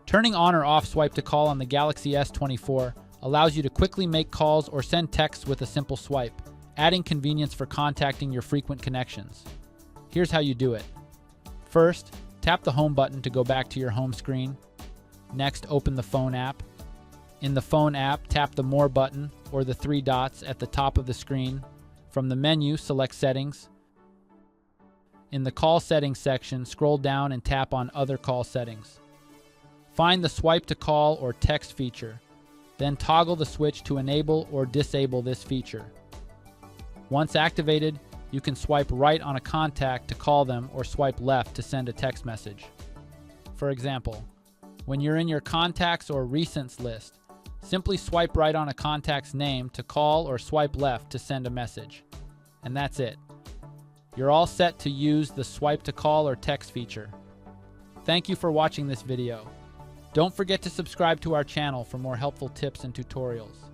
Turning on or off swipe to call on the Galaxy S24 allows you to quickly make calls or send texts with a simple swipe, adding convenience for contacting your frequent connections. Here's how you do it. First, tap the home button to go back to your home screen. Next, open the phone app. In the phone app, tap the More button or the three dots at the top of the screen. From the menu, select Settings. In the Call Settings section, scroll down and tap on Other Call Settings. Find the Swipe to Call or Text feature. Then toggle the switch to enable or disable this feature. Once activated, you can swipe right on a contact to call them or swipe left to send a text message. For example, when you're in your contacts or recents list, simply swipe right on a contact's name to call or swipe left to send a message. And that's it. You're all set to use the Swipe to Call or Text feature. Thank you for watching this video. Don't forget to subscribe to our channel for more helpful tips and tutorials.